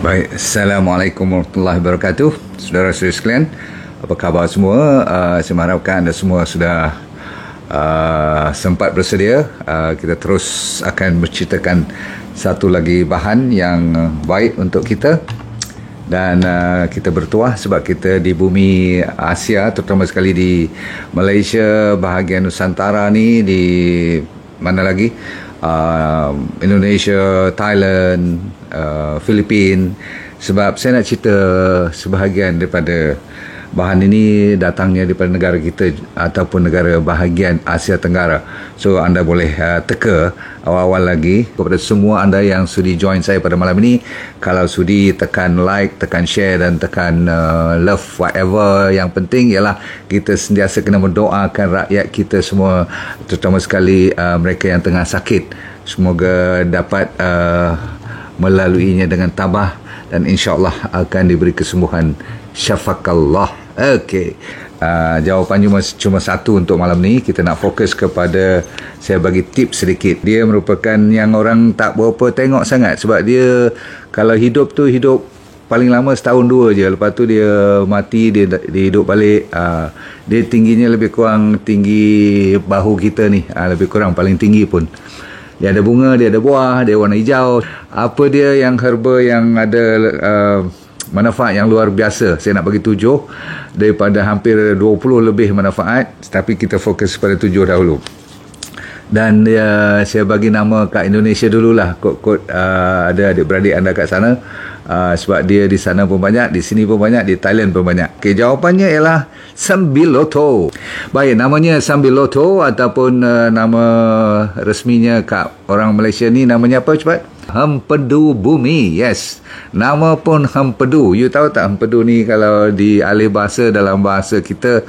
Baik, Assalamualaikum warahmatullahi wabarakatuh. Saudara-saudara sekalian, apa khabar semua? Saya mengharapkan anda semua sudah sempat bersedia. Kita terus akan menceritakan satu lagi bahan yang baik untuk kita. Dan kita bertuah sebab kita di bumi Asia, terutama sekali di Malaysia, bahagian Nusantara ni, di mana lagi? Indonesia, Thailand, Filipina. Sebab saya nak cerita sebahagian daripada bahan ini datangnya daripada negara kita ataupun negara bahagian Asia Tenggara. So anda boleh teka awal-awal lagi. Kepada semua anda yang sudi join saya pada malam ini, kalau sudi tekan like, tekan share dan tekan love, whatever. Yang penting ialah kita sentiasa kena mendoakan rakyat kita semua, terutama sekali mereka yang tengah sakit. Semoga dapat melaluinya dengan tabah dan insyaAllah akan diberi kesembuhan. Syafakallah. Okey. Jawapan cuma satu untuk malam ni. Kita nak fokus kepada, saya bagi tips sedikit. Dia merupakan yang orang tak berapa tengok sangat, sebab dia kalau hidup tu hidup paling lama setahun dua je. Lepas tu dia mati, dia hidup balik. Dia tingginya lebih kurang tinggi bahu kita ni, lebih kurang paling tinggi pun. Dia ada bunga, dia ada buah, dia warna hijau. Apa dia yang herba yang ada manfaat yang luar biasa. Saya nak bagi 7 daripada hampir 20 lebih manfaat, tapi kita fokus pada 7 dahulu. Dan saya bagi nama kat Indonesia dululah, kod-kod ada adik-beradik anda kat sana, sebab dia di sana pun banyak, di sini pun banyak, di Thailand pun banyak. Okay, jawapannya ialah Sambiloto. Baik, namanya Sambiloto ataupun nama resminya kat orang Malaysia ni namanya apa cepat? Hempedu bumi. Yes, nama pun hempedu. You tahu tak hempedu ni kalau di alih bahasa, dalam bahasa kita,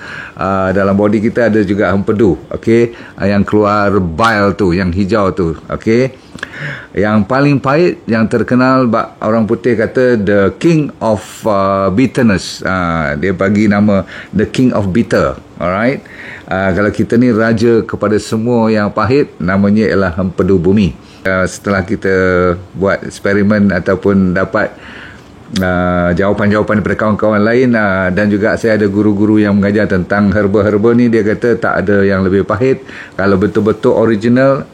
dalam body kita ada juga hempedu. Okey, yang keluar bile tu, yang hijau tu. Okey, yang paling pahit, yang terkenal orang putih kata the king of bitterness. Dia bagi nama the king of bitter. Alright. Kalau kita ni raja kepada semua yang pahit, namanya ialah hempedu bumi. Setelah kita buat eksperimen ataupun dapat jawapan-jawapan daripada kawan-kawan lain, dan juga saya ada guru-guru yang mengajar tentang herba-herba ni, dia kata tak ada yang lebih pahit. Kalau betul-betul original,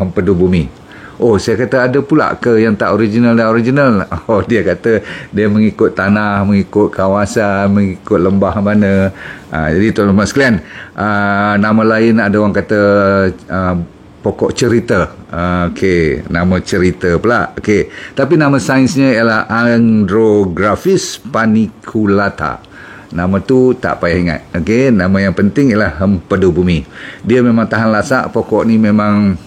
hempedu bumi. Oh, saya kata ada pula ke yang tak original dan original? Oh, dia kata dia mengikut tanah, mengikut kawasan, mengikut lembah mana. Jadi tuan-tuan sekalian, nama lain ada orang kata pokok cerita. Okey, nama cerita pula. Okey, tapi nama sainsnya ialah Andrographis paniculata. Nama tu tak payah ingat. Okey, nama yang penting ialah hempedu bumi. Dia memang tahan lasak. Pokok ni memang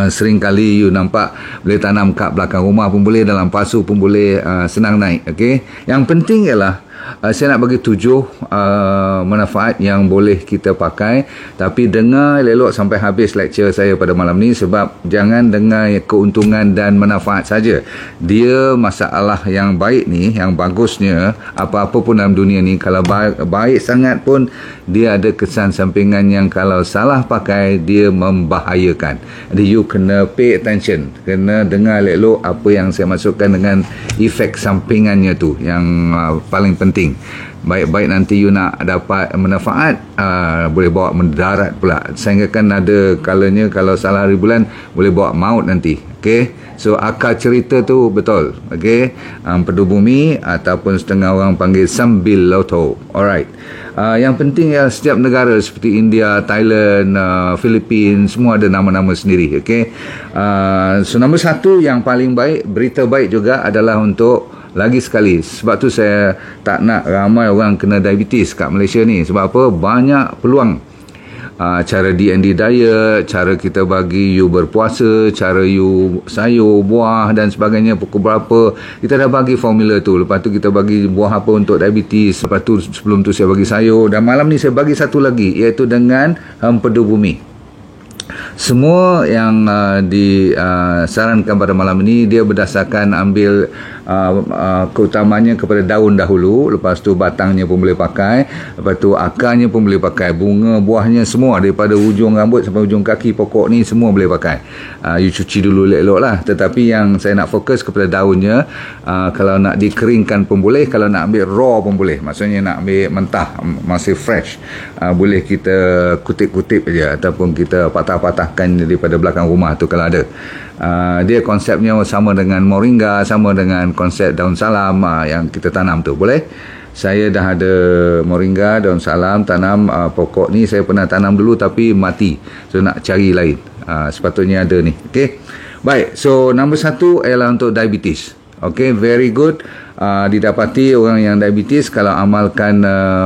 sering kali you nampak boleh tanam kat belakang rumah pun boleh, dalam pasu pun boleh, senang naik. Okey, yang penting ialah saya nak bagi 7 manfaat yang boleh kita pakai. Tapi dengar elok sampai habis lecture saya pada malam ni, sebab jangan dengar keuntungan dan manfaat saja. Dia masalah yang baik ni, yang bagusnya, apa-apa pun dalam dunia ni, kalau baik sangat pun dia ada kesan sampingan yang kalau salah pakai dia membahayakan. Jadi you kena pay attention, kena dengar elok apa yang saya masukkan dengan efek sampingannya tu yang paling penting. Baik-baik nanti you nak dapat manfaat, boleh bawa mendarat pula. Sehingga kan ada kalanya kalau salah hari bulan boleh bawa maut nanti. Okey, so akar cerita tu betul. Okey, hempedu bumi ataupun setengah orang panggil Sambiloto. Alright. Yang penting ya, setiap negara seperti India, Thailand, Filipina, semua ada nama-nama sendiri. Okey, so nombor 1 yang paling baik, berita baik juga adalah untuk, lagi sekali, sebab tu saya tak nak ramai orang kena diabetes kat Malaysia ni. Sebab apa? Banyak peluang. Cara D&D diet, cara kita bagi you berpuasa, cara you sayur, buah dan sebagainya, pukul berapa, kita dah bagi formula tu. Lepas tu kita bagi buah apa untuk diabetes. Lepas tu sebelum tu saya bagi sayur. Dan malam ni saya bagi satu lagi, iaitu dengan hempedu bumi. Semua yang disarankan pada malam ini, dia berdasarkan ambil keutamanya kepada daun dahulu, lepas tu batangnya pun boleh pakai, lepas tu akarnya pun boleh pakai, bunga, buahnya semua daripada ujung rambut sampai ujung kaki pokok ni semua boleh pakai. You cuci dulu elok-elok lah, tetapi yang saya nak fokus kepada daunnya. Kalau nak dikeringkan pun boleh, kalau nak ambil raw pun boleh, maksudnya nak ambil mentah masih fresh, boleh kita kutip-kutip je ataupun kita patah-patahkan daripada belakang rumah tu kalau ada. Dia konsepnya sama dengan moringa, sama dengan konsep daun salam yang kita tanam tu. Boleh? Saya dah ada moringa, daun salam, tanam pokok ni saya pernah tanam dulu tapi mati. So nak cari lain. Sepatutnya ada ni. Okay? Baik, so nombor 1 ialah untuk diabetes. Okay, very good. Didapati orang yang diabetes kalau amalkan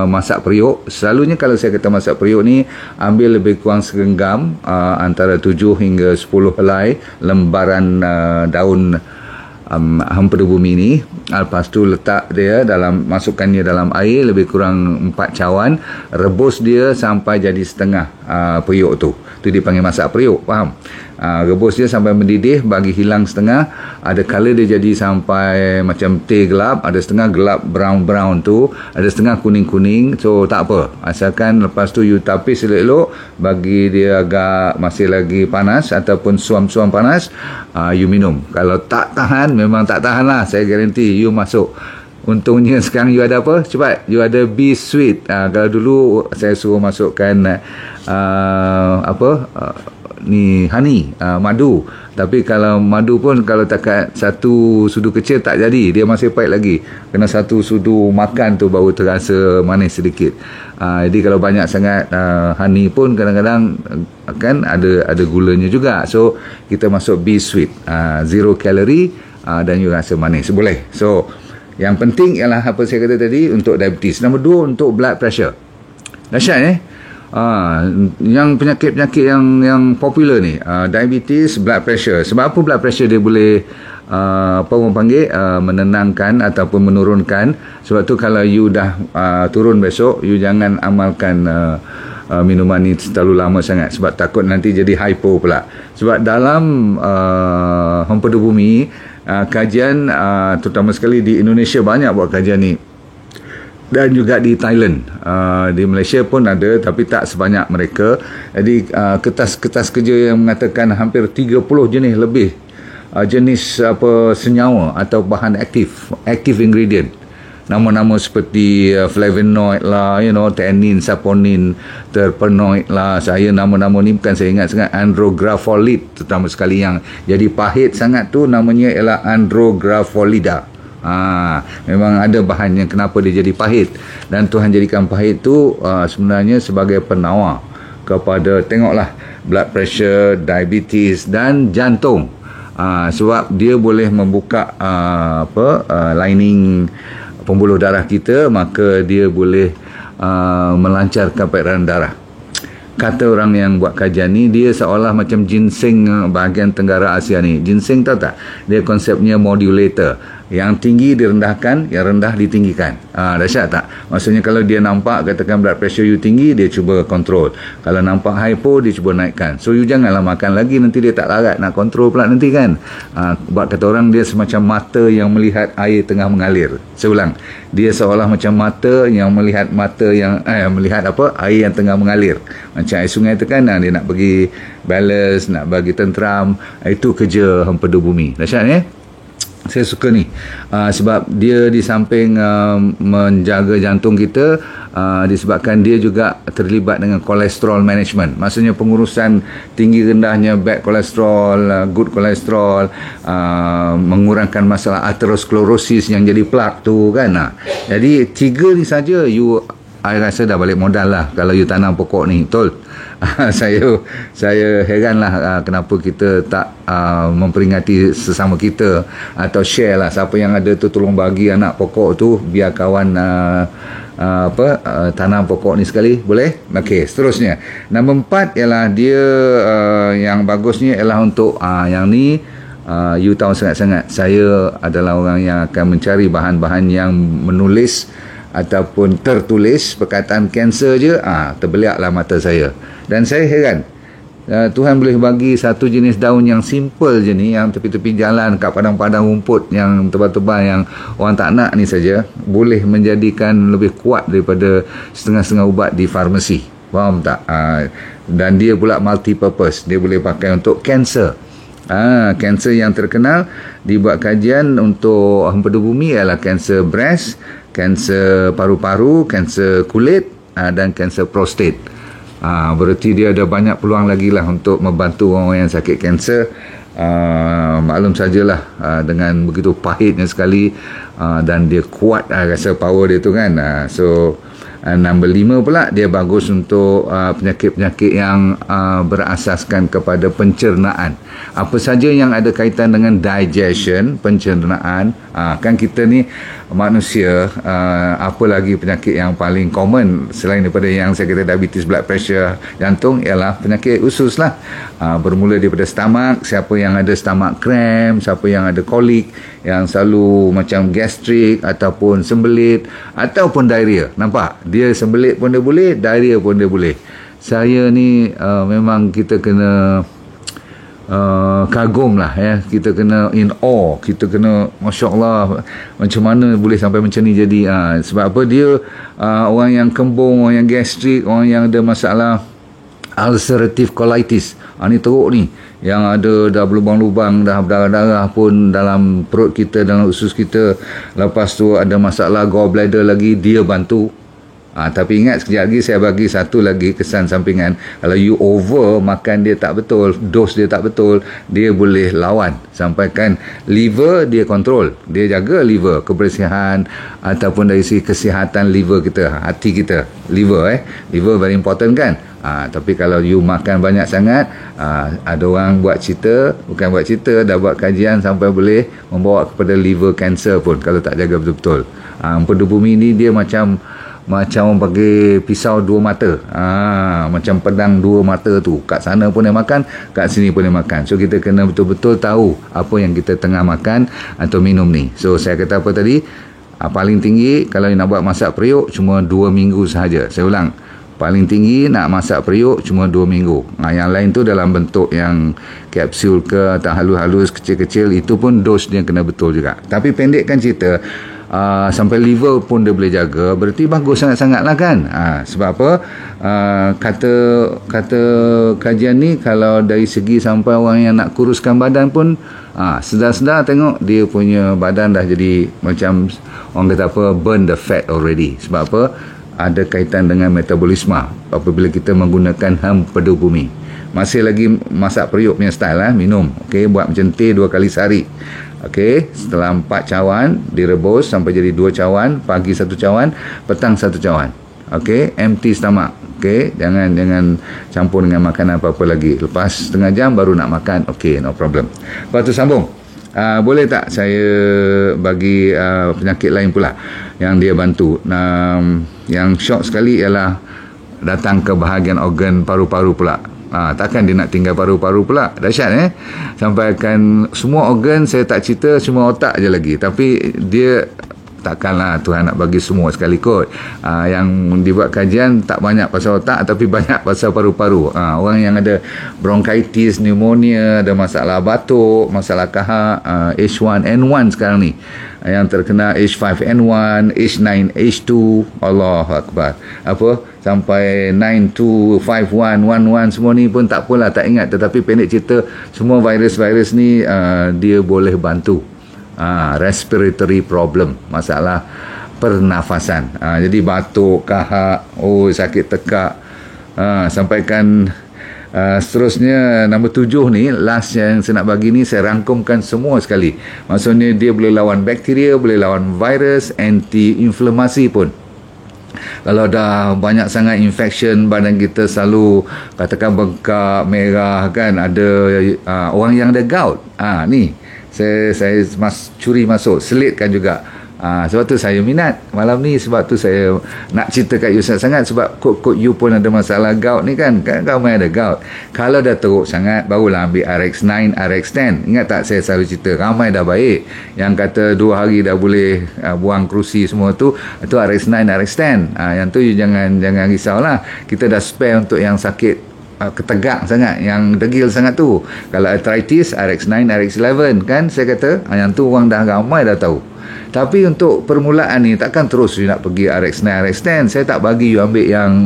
masak periuk, selalunya kalau saya kata masak periuk ni, ambil lebih kurang segenggam, antara 7 hingga 10 helai lembaran daun hempedu bumi ni. Lepas tu letak dia masukkannya dalam air lebih kurang 4 cawan, rebus dia sampai jadi setengah periuk tu. Tu dipanggil masak periuk, faham? Rebus dia sampai mendidih, bagi hilang setengah, ada kala dia jadi sampai macam teh gelap, ada setengah gelap brown tu, ada setengah kuning-kuning. So tak apa, asalkan lepas tu you tapis elok-elok, bagi dia agak masih lagi panas ataupun suam-suam panas, you minum. Kalau tak tahan, memang tak tahan lah, saya garanti you masuk. Untungnya sekarang you ada apa? Cepat, you ada Be Sweet. Kalau dulu saya suruh masukkan ni honey, madu. Tapi kalau madu pun kalau takat satu sudu kecil tak jadi, dia masih pahit lagi. Kena satu sudu makan tu baru terasa manis sedikit. Jadi kalau banyak sangat honey pun kadang-kadang kan ada gulanya juga. So kita masuk Be Sweet, 0 kalori, dan you rasa manis, boleh. So yang penting ialah apa saya kata tadi untuk diabetes. Nombor 2 untuk blood pressure. Dahsyat yang penyakit-penyakit yang popular ni, diabetes, blood pressure. Sebab apa blood pressure dia boleh orang panggil menenangkan ataupun menurunkan? Sebab tu kalau you dah turun besok, you jangan amalkan minuman ni terlalu lama sangat, sebab takut nanti jadi hypo pula. Sebab dalam hempedu bumi, kajian terutama sekali di Indonesia banyak buat kajian ni, dan juga di Thailand, di Malaysia pun ada tapi tak sebanyak mereka. Jadi kertas-kertas kerja yang mengatakan hampir 30 jenis lebih jenis senyawa atau bahan active ingredient. Nama-nama seperti flavonoid lah, tannin, saponin, terpenoid lah. Saya nama-nama ni bukan saya ingat sangat. Andrografolid terutama sekali yang jadi pahit sangat tu, namanya ialah Andrografolida. Memang ada bahan yang kenapa dia jadi pahit, dan Tuhan jadikan pahit tu sebenarnya sebagai penawar kepada, tengoklah, blood pressure, diabetes dan jantung. Sebab dia boleh membuka lining pembuluh darah kita, maka dia boleh melancarkan peredaran darah. Kata orang yang buat kajian ni, dia seolah macam ginseng bahagian Tenggara Asia ni. Ginseng tahu tak? Dia konsepnya modulator. Yang tinggi direndahkan, yang rendah ditinggikan. Dahsyat tak? Maksudnya kalau dia nampak, katakan blood pressure you tinggi, dia cuba kontrol. Kalau nampak hypo, dia cuba naikkan. So you janganlah makan lagi, nanti dia tak larat nak kontrol pula nanti kan. Buat kata orang, dia semacam mata yang melihat air tengah mengalir. Saya ulang, dia seolah macam mata yang melihat melihat air yang tengah mengalir. Macam air sungai tu kan, dia nak bagi balance, nak bagi tenteram. Itu kerja hempedu bumi. Dahsyat ya? Saya suka ni sebab dia di samping menjaga jantung kita, disebabkan dia juga terlibat dengan kolesterol management. Maksudnya pengurusan tinggi rendahnya bad kolesterol, good kolesterol, mengurangkan masalah aterosklerosis yang jadi plak tu kan. Jadi 3 ni saja saya rasa dah balik modal lah kalau you tanam pokok ni, betul. Saya heranlah kenapa kita tak memperingati sesama kita atau share lah, siapa yang ada tu tolong bagi anak pokok tu, biar kawan tanam pokok ni sekali, boleh? Okey, seterusnya nombor 4 ialah dia yang bagusnya ialah untuk yang ni. You tahu sangat-sangat saya adalah orang yang akan mencari bahan-bahan yang menulis ataupun tertulis perkataan kanser je, terbeliaklah mata saya. Dan saya heran, Tuhan boleh bagi satu jenis daun yang simple je ni, yang tepi-tepi jalan kat padang-padang rumput yang tebal-tebal yang orang tak nak ni saja, boleh menjadikan lebih kuat daripada setengah-setengah ubat di farmasi. Faham tak? Dan dia pula multi-purpose. Dia boleh pakai untuk kanser. Kanser yang terkenal dibuat kajian untuk empedu bumi ialah kanser breast, kanser paru-paru, kanser kulit dan kanser prostat. Berarti dia ada banyak peluang lagi lah untuk membantu orang yang sakit kanser. Maklum sajalah dengan begitu pahitnya sekali, dan dia kuat rasa power dia tu kan. Nombor 5 pula, dia bagus untuk penyakit-penyakit yang berasaskan kepada pencernaan. Apa saja yang ada kaitan dengan digestion, pencernaan. Kan kita ni manusia, apa lagi penyakit yang paling common selain daripada yang saya kata diabetes, blood pressure, jantung, ialah penyakit usus lah. Bermula daripada stomach, siapa yang ada stomach cramp, siapa yang ada kolik, yang selalu macam gastrik ataupun sembelit ataupun diarrhea. Nampak? Dia sembelit pun dia boleh, diarrhea pun dia boleh. Saya ni memang kita kena kagum lah ya, kita kena in awe, kita kena Masya Allah, macam mana boleh sampai macam ni jadi. Sebab apa? Dia orang yang kembung, orang yang gastrik, orang yang ada masalah ulcerative colitis, ni teruk ni, yang ada dah berlubang-lubang, dah berdarah-darah pun dalam perut kita, dalam usus kita, lepas tu ada masalah gallbladder lagi, dia bantu. Tapi ingat, sekejap lagi saya bagi satu lagi kesan sampingan. Kalau you over makan dia tak betul, dos dia tak betul, dia boleh lawan. Sampaikan liver dia kontrol, dia jaga liver, kebersihan ataupun dari segi kesihatan liver kita, hati kita, liver liver very important kan. Tapi kalau you makan banyak sangat, ada orang buat cerita, bukan buat cerita, dah buat kajian sampai boleh membawa kepada liver cancer pun kalau tak jaga betul-betul. Empedu bumi ni dia macam orang pakai pisau dua mata, macam pedang dua mata tu, kat sana pun dia makan, kat sini pun dia makan. So kita kena betul-betul tahu apa yang kita tengah makan atau minum ni. So saya kata apa tadi, paling tinggi kalau nak buat masak periuk cuma 2 minggu sahaja. Saya ulang, paling tinggi nak masak periuk cuma 2 minggu. Yang lain tu dalam bentuk yang kapsul ke atau halus-halus kecil-kecil, itu pun dos dia kena betul juga. Tapi pendekkan cerita, sampai liver pun dia boleh jaga, berarti bagus sangat-sangat lah kan. Sebab apa? Kata kajian ni, kalau dari segi sampai orang yang nak kuruskan badan pun, sedar-sedar tengok dia punya badan dah jadi macam orang kata apa, burn the fat already. Sebab apa? Ada kaitan dengan metabolisme apabila kita menggunakan empedu bumi. Masih lagi masak periuk punya style minum. Okey, buat macam teh 2 kali sehari. Okey, setelah 4 cawan direbus sampai jadi 2 cawan, pagi 1 cawan, petang 1 cawan. Okey, empty stomach. Okey, jangan campur dengan makanan apa-apa lagi. Lepas setengah jam baru nak makan. Okey, no problem. Lepas tu sambung. Boleh tak saya bagi penyakit lain pula yang dia bantu? Yang shock sekali ialah datang ke bahagian organ paru-paru pula. Takkan dia nak tinggal paru-paru pula? Dahsyat Sampaikan semua organ saya tak cerita, cuma otak je lagi. Tapi dia takkanlah Tuhan nak bagi semua sekali kot. Yang dibuat kajian tak banyak pasal otak, tapi banyak pasal paru-paru. Orang yang ada bronchitis, pneumonia, ada masalah batuk, masalah kahak, H1N1 sekarang ni, yang terkena H5N1, H9H2, Allahu Akbar, sampai 925111, semua ni pun tak apalah, tak ingat. Tetapi pendek cerita, semua virus-virus ni dia boleh bantu respiratory problem, masalah pernafasan. Jadi batuk, kahak, sakit tekak, sampaikan seterusnya. Nombor 7 ni, last yang saya nak bagi ni, saya rangkumkan semua sekali. Maksudnya dia boleh lawan bakteria, boleh lawan virus, anti-inflamasi pun. Kalau dah banyak sangat infection, badan kita selalu katakan bengkak, merah kan, ada orang yang ada gout, ni saya curi masuk, selitkan juga. Sebab tu saya minat malam ni, sebab tu saya nak cerita kat you sangat, sebab kod you pun ada masalah gout ni kan ramai ada gout. Kalau dah teruk sangat, barulah ambil RX9, RX10. Ingat tak saya selalu cerita, ramai dah baik, yang kata 2 hari dah boleh buang kerusi semua tu, RX9, RX10. Yang tu you jangan risaulah, kita dah spare untuk yang sakit ketegak sangat, yang degil sangat tu. Kalau arthritis, RX9, RX11 kan, saya kata yang tu orang dah ramai dah tahu. Tapi untuk permulaan ni takkan terus you nak pergi RX9, RX10. Saya tak bagi you ambil yang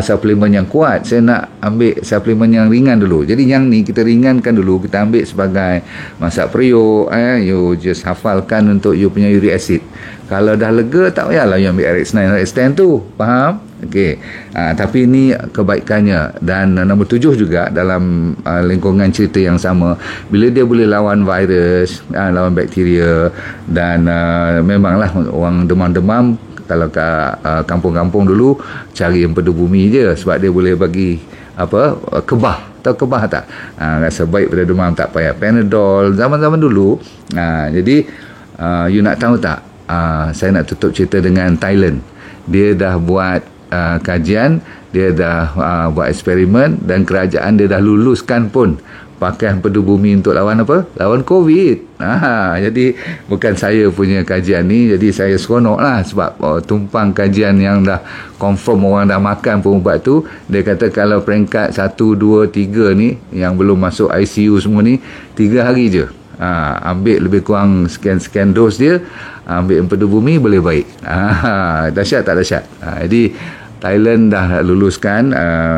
suplemen yang kuat. Saya nak ambil suplemen yang ringan dulu. Jadi yang ni kita ringankan dulu, kita ambil sebagai masak periuk, you just hafalkan untuk you punya uric acid. Kalau dah lega, tak payahlah you ambil RX9, RX10 tu. Faham? Okey. Tapi ini kebaikannya. Dan nombor 7 juga dalam lingkungan cerita yang sama, bila dia boleh lawan virus, lawan bakteria, dan memanglah orang demam-demam, kalau kat kampung-kampung dulu cari empedu bumi je, sebab dia boleh bagi kebah. Tahu kebah tak? Rasa baik pada demam, tak payah Panadol zaman-zaman dulu. Jadi you nak tahu tak, saya nak tutup cerita dengan Thailand. Dia dah buat kajian, dia dah buat eksperimen, dan kerajaan dia dah luluskan pun pakai empedu bumi untuk lawan apa? Lawan COVID. Jadi bukan saya punya kajian ni, jadi saya seronok lah sebab tumpang kajian yang dah confirm orang dah makan pun ubat tu. Dia kata kalau peringkat 1, 2, 3 ni yang belum masuk ICU semua ni, 3 hari je. Ambil lebih kurang sekian-sekian dos dia, ambil empedu bumi, boleh baik. Dahsyat tak dahsyat? Jadi Thailand dah luluskan.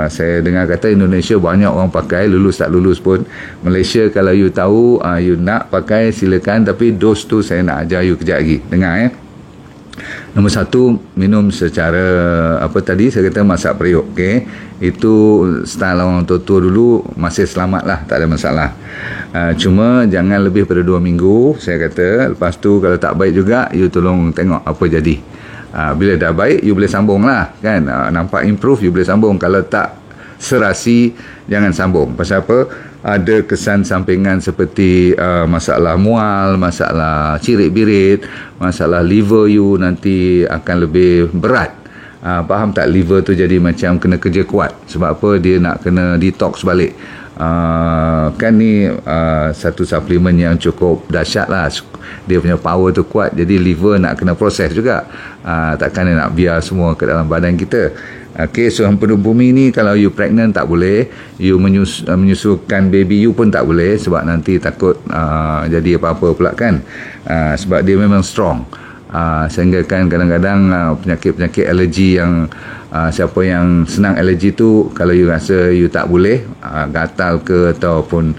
Saya dengar kata Indonesia banyak orang pakai, lulus tak lulus pun. Malaysia kalau you tahu, you nak pakai silakan, tapi dos tu saya nak ajar you kejap lagi. Dengar Nombor 1, minum secara tadi saya kata masak periuk. Okay? Itu style orang tua-tua dulu, masih selamat lah, tak ada masalah. Cuma jangan lebih pada 2 minggu saya kata. Lepas tu kalau tak baik juga, you tolong tengok apa jadi. Bila dah baik, you boleh sambung lah kan. Nampak improve, you boleh sambung. Kalau tak serasi, jangan sambung. Pasal apa? Ada kesan sampingan seperti masalah mual, masalah cirit-birit, masalah liver you nanti akan lebih berat. Faham tak? Liver tu jadi macam kena kerja kuat. Sebab apa? Dia nak kena detox balik. Kan ni satu suplemen yang cukup dahsyat lah. Dia punya power tu kuat, jadi liver nak kena proses juga. Takkan dia nak biar semua ke dalam badan kita. Okay, so empedu bumi ni kalau you pregnant tak boleh, you menyusukan baby you pun tak boleh, sebab nanti takut jadi apa-apa pula kan. Sebab dia memang strong. Sehingga kan kadang-kadang penyakit-penyakit alergi yang siapa yang senang alergi tu, kalau you rasa you tak boleh, gatal ke ataupun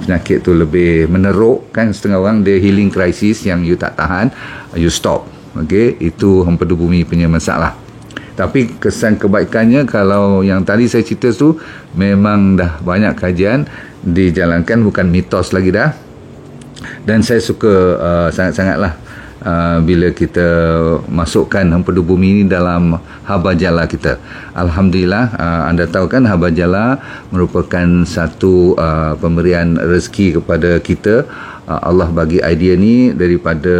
penyakit tu lebih meneruk kan, setengah orang dia healing crisis yang you tak tahan, you stop. Okay, itu empedu bumi punya masalah. Tapi kesan kebaikannya, kalau yang tadi saya cerita tu memang dah banyak kajian dijalankan, bukan mitos lagi dah. Dan saya suka sangat-sangatlah bila kita masukkan empedu bumi ini dalam haba jala kita. Alhamdulillah, anda tahu kan haba jala merupakan satu pemberian rezeki kepada kita. Allah bagi idea ni daripada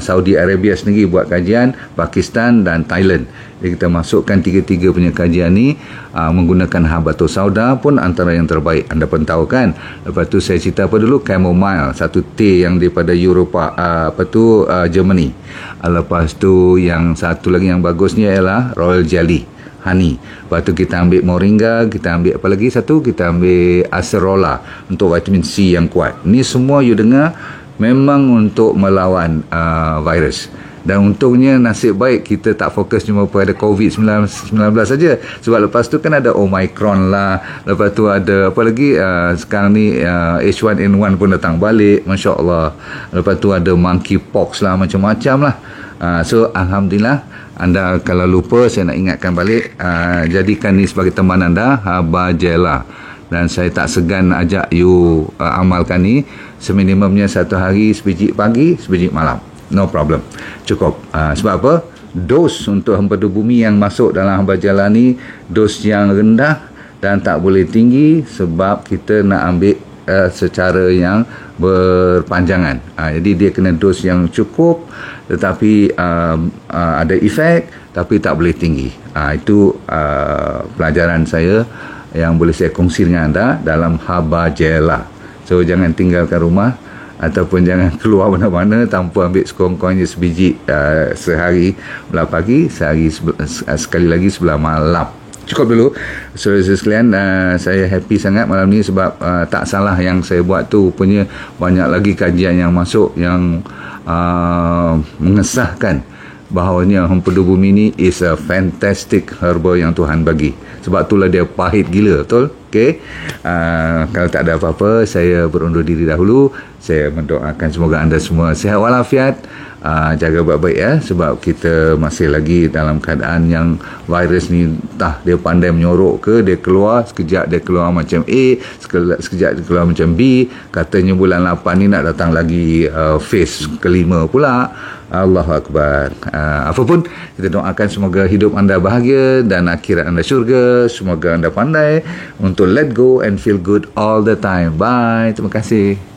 Saudi Arabia sendiri buat kajian, Pakistan dan Thailand. Jadi kita masukkan tiga-tiga punya kajian ni menggunakan habatus sauda pun antara yang terbaik. Anda pun tahu kan. Lepas tu saya cerita apa dulu, chamomile, satu teh yang daripada Eropah, Germany. Lepas tu yang satu lagi yang bagusnya ialah royal jelly, honey. Lepas tu kita ambil moringa, kita ambil apa lagi satu, kita ambil acerola untuk vitamin C yang kuat. Ni semua you dengar memang untuk melawan virus. Dan untungnya nasib baik kita tak fokus cuma pada COVID-19 saja. Sebab lepas tu kan ada Omicron lah, lepas tu ada apa lagi, sekarang ni H1N1 pun datang balik, Masya Allah. Lepas tu ada monkeypox lah, macam-macam lah. So Alhamdulillah, anda kalau lupa, saya nak ingatkan balik, jadikan ni sebagai teman anda, haba jela. Dan saya tak segan ajak you amalkan ni. Seminimumnya satu hari sebiji pagi, sebiji malam, no problem, cukup. Sebab apa? Dos untuk empedu bumi yang masuk dalam haba jela ni, dos yang rendah dan tak boleh tinggi, sebab kita nak ambil secara yang berpanjangan. Jadi dia kena dos yang cukup, tetapi ada efek, tapi tak boleh tinggi. Itu pelajaran saya yang boleh saya kongsi dengan anda dalam haba jela. So jangan tinggalkan rumah ataupun jangan keluar mana-mana tanpa ambil sekurang-kurangnya sebiji sehari, belah pagi, sehari sekali lagi sebelah malam. cukup dulu. Saudara-saudara sekalian, saya happy sangat malam ni sebab tak salah yang saya buat tu, punya banyak lagi kajian yang masuk yang mengesahkan bahawanya Hempedu Bumi ni is a fantastic herba yang Tuhan bagi. Sebab itulah dia pahit gila, betul? Okey. Kalau tak ada apa-apa, saya berundur diri dahulu. Saya mendoakan semoga anda semua sihat walafiat. Jaga baik-baik ya, sebab kita masih lagi dalam keadaan yang virus ni entah dia pandai menyorok ke, dia keluar sekejap dia keluar macam A, sekejap dia keluar macam B. Katanya bulan 8 ni nak datang lagi phase kelima pula. Allahu Akbar. Apapun, kita doakan semoga hidup anda bahagia dan akhirat anda syurga. Semoga anda pandai untuk let go and feel good all the time. Bye. Terima kasih.